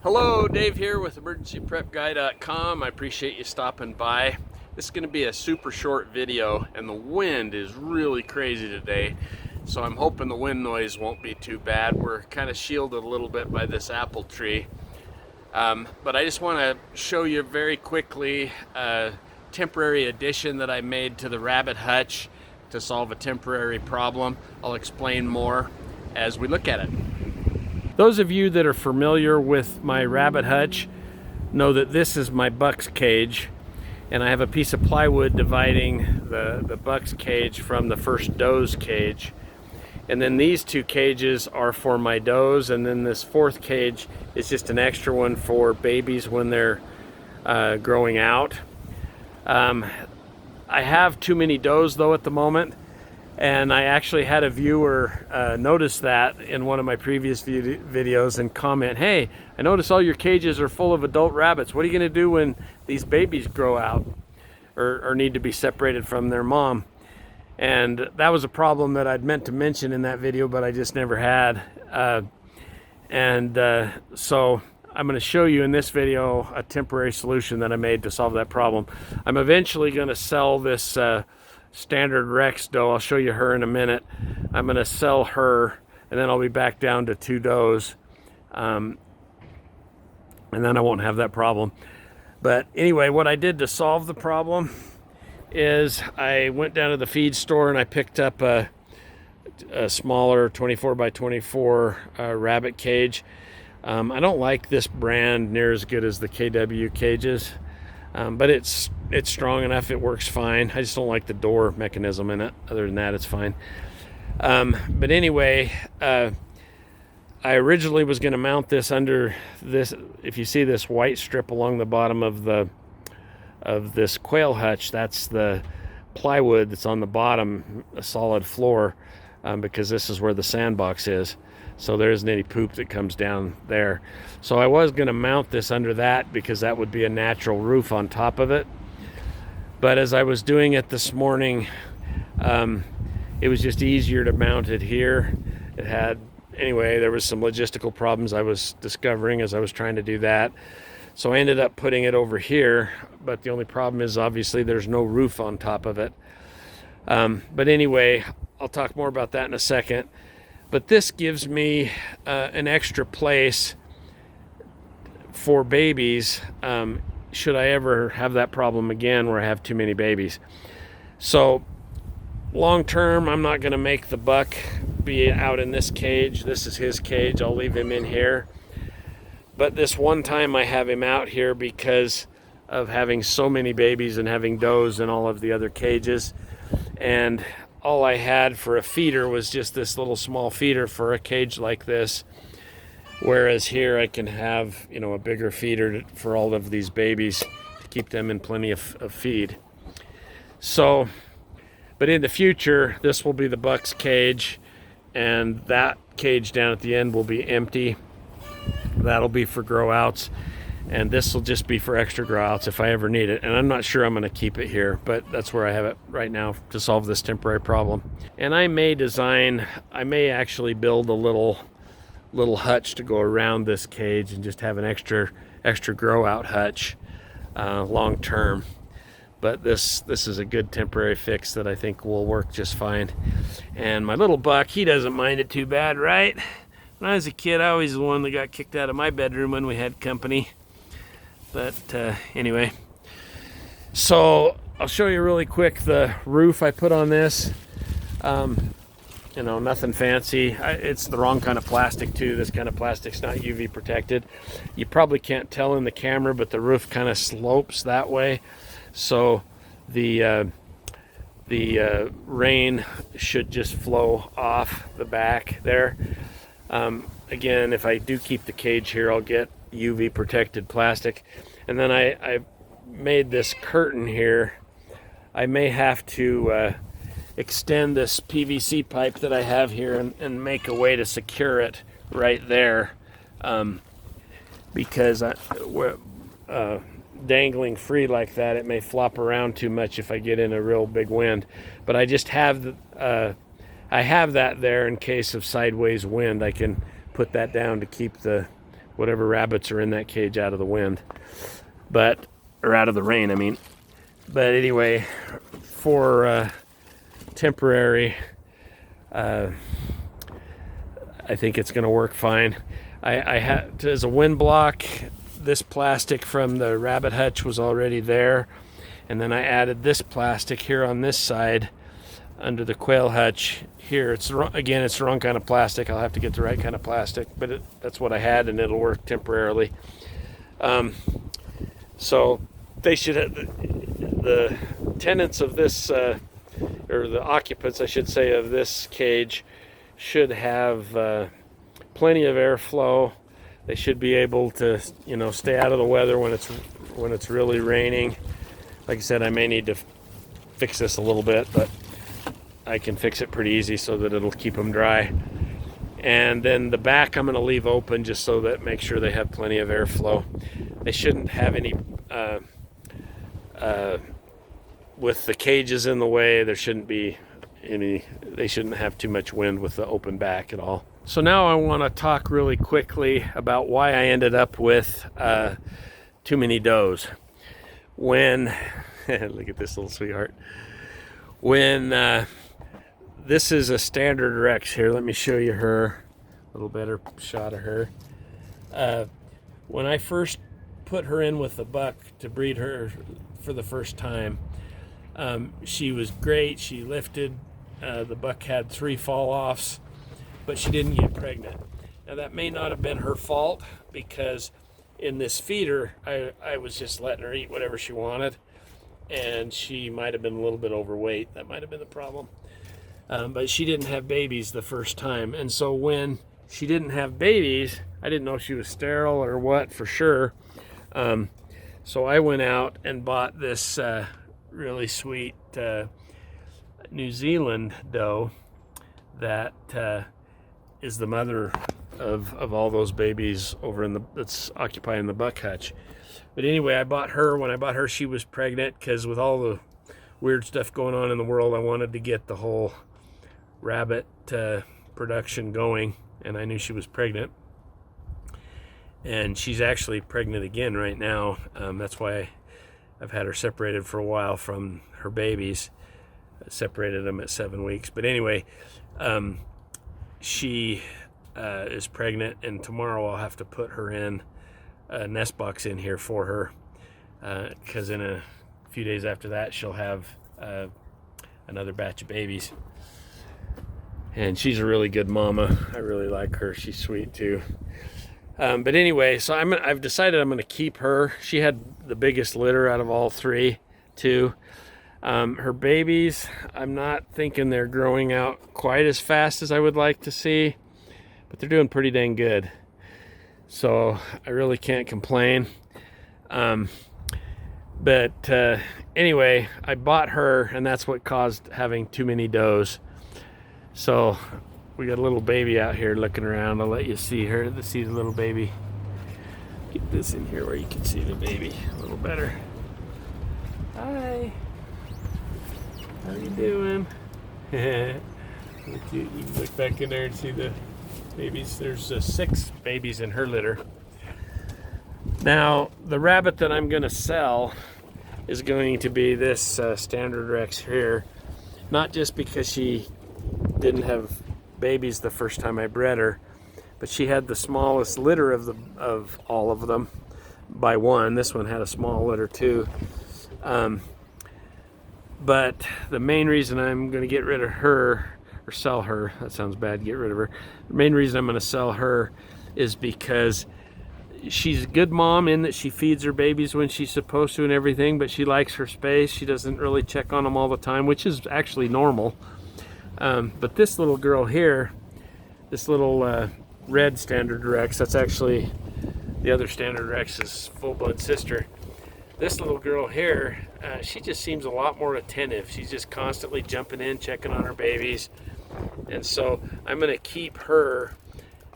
Hello, Dave here with emergencyprepguy.com. I appreciate you stopping by. This is going to be a super short video, and the wind is really crazy today, so I'm hoping the wind noise won't be too bad. We're kind of shielded a little bit by this apple tree, but I just want to show you very quickly a temporary addition that I made to the rabbit hutch to solve a temporary problem. I'll explain more as we look at it. Those of you that are familiar with my rabbit hutch know that this is my buck's cage, and I have a piece of plywood dividing the buck's cage from the first doe's cage. And then these two cages are for my does, and then this fourth cage is just an extra one for babies when they're growing out. I have too many does though at the moment, and I actually had a viewer notice that in one of my previous videos and comment, "Hey, I notice all your cages are full of adult rabbits. What are you going to do when these babies grow out or need to be separated from their mom?" And that was a problem that I'd meant to mention in that video, but I just never had. So I'm going to show you in this video a temporary solution that I made to solve that problem. I'm eventually going to sell this standard Rex doe. I'll show you her in a minute. I'm going to sell her, and then I'll be back down to two does, and then I won't have that problem. But anyway, what I did to solve the problem is I went down to the feed store and I picked up a smaller 24 by 24 rabbit cage. I don't like this brand near as good as the KW cages, but it's strong enough, it works fine. I just don't like the door mechanism in it. Other than that, it's fine. But anyway, I originally was going to mount this under this. If you see this white strip along the bottom of this quail hutch, that's the plywood that's on the bottom, a solid floor, because this is where the sandbox is. So there isn't any poop that comes down there. So I was going to mount this under that because that would be a natural roof on top of it. But as I was doing it this morning, it was just easier to mount it here. Anyway, there was some logistical problems I was discovering as I was trying to do that. So I ended up putting it over here, but the only problem is obviously there's no roof on top of it. But anyway, I'll talk more about that in a second. But this gives me an extra place for babies should I ever have that problem again where I have too many babies. So long term, I'm not going to make the buck be out in this cage. This is his cage. I'll leave him in here. But this one time I have him out here because of having so many babies and having does in all of the other cages. And all I had for a feeder was just this little small feeder for a cage like this. Whereas here I can have, a bigger feeder for all of these babies to keep them in plenty of feed. So, but in the future, this will be the buck's cage, and that cage down at the end will be empty. That'll be for grow outs, and this will just be for extra grow outs if I ever need it. And I'm not sure I'm going to keep it here, but that's where I have it right now to solve this temporary problem. And I may actually build a little hutch to go around this cage and just have an extra grow out hutch long term. But this is a good temporary fix that I think will work just fine. And my little buck, he doesn't mind it too bad, right? When I was a kid, I was the one that got kicked out of my bedroom when we had company. But anyway, so I'll show you really quick the roof I put on this. Nothing fancy. It's the wrong kind of plastic too. This kind of plastic's not UV protected. You probably can't tell in the camera, but the roof kind of slopes that way. So the rain should just flow off the back there. Again, if I do keep the cage here, I'll get UV protected plastic. And then I made this curtain here. I may have to extend this PVC pipe that I have here and make a way to secure it right there, because dangling free like that, it may flop around too much if I get in a real big wind. But I just have I have that there in case of sideways wind. I can put that down to keep the whatever rabbits are in that cage out of the wind, or out of the rain, I mean. But anyway, for temporary, I think it's going to work fine. I had, as a wind block, this plastic from the rabbit hutch was already there, and then I added this plastic here on this side under the quail hutch here. It's the wrong kind of plastic. I'll have to get the right kind of plastic, but that's what I had, and it'll work temporarily. So they should have, the tenants of this, or the occupants, I should say, of this cage should have plenty of airflow. They should be able to, stay out of the weather when it's really raining. Like I said, I may need to fix this a little bit, but I can fix it pretty easy so that it'll keep them dry. And then the back I'm going to leave open just so that make sure they have plenty of airflow. They shouldn't have any, with the cages in the way, there shouldn't be they shouldn't have too much wind with the open back at all. So now I want to talk really quickly about why I ended up with too many does. When, look at this little sweetheart. When this is a standard Rex here, let me show you her, a little better shot of her. When I first put her in with the buck to breed her for the first time, she was great. She lifted. The buck had 3 fall-offs, but she didn't get pregnant. Now that may not have been her fault, because in this feeder I was just letting her eat whatever she wanted, and she might have been a little bit overweight. That might have been the problem. But she didn't have babies the first time, and so when she didn't have babies, I didn't know if she was sterile or what for sure. So I went out and bought this really sweet New Zealand doe that is the mother of all those babies over that's occupying the buck hutch. But anyway, I bought her. When I bought her, she was pregnant, because with all the weird stuff going on in the world, I wanted to get the whole rabbit production going, and I knew she was pregnant. And she's actually pregnant again right now. That's why I've had her separated for a while from her babies. I separated them at 7 weeks. But anyway, she is pregnant, and tomorrow I'll have to put her in a nest box in here for her, because in a few days after that she'll have another batch of babies. And she's a really good mama. I really like her. She's sweet too. But anyway, so I've decided I'm going to keep her. She had the biggest litter out of all 3 too. Her babies, I'm not thinking they're growing out quite as fast as I would like to see, but they're doing pretty dang good. So I really can't complain. But anyway, I bought her, and that's what caused having too many does. So we got a little baby out here looking around. I'll let you see her, see the little baby. Get this in here where you can see the baby a little better. Hi. How you doing? You can look back in there and see the babies. There's 6 babies in her litter. Now, the rabbit that I'm going to sell is going to be this standard Rex here. Not just because she didn't have babies the first time I bred her, but she had the smallest litter of all of them by 1. This one had a small litter too. But the main reason I'm going to get rid of her, or sell her, that sounds bad, get rid of her. The main reason I'm going to sell her is because she's a good mom in that she feeds her babies when she's supposed to and everything, but she likes her space. She doesn't really check on them all the time, which is actually normal. But this little girl here, this little red standard Rex, that's actually the other standard Rex's full-blood sister. This little girl here, she just seems a lot more attentive. She's just constantly jumping in, checking on her babies. And so I'm going to keep her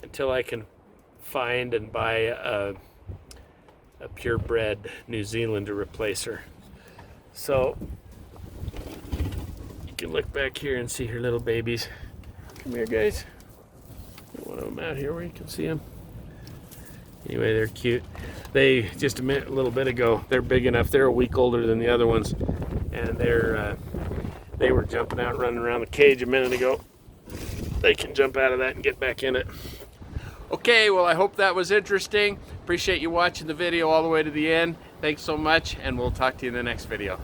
until I can find and buy a purebred New Zealand to replace her. So you can look back here and see her little babies. Come here, guys. Get one of them out here where you can see them. Anyway, they're cute. They just a little bit ago, they're big enough. They're a week older than the other ones, and they were jumping out, running around the cage a minute ago. They can jump out of that and get back in it. Okay, well, I hope that was interesting. Appreciate you watching the video all the way to the end. Thanks so much, and we'll talk to you in the next video.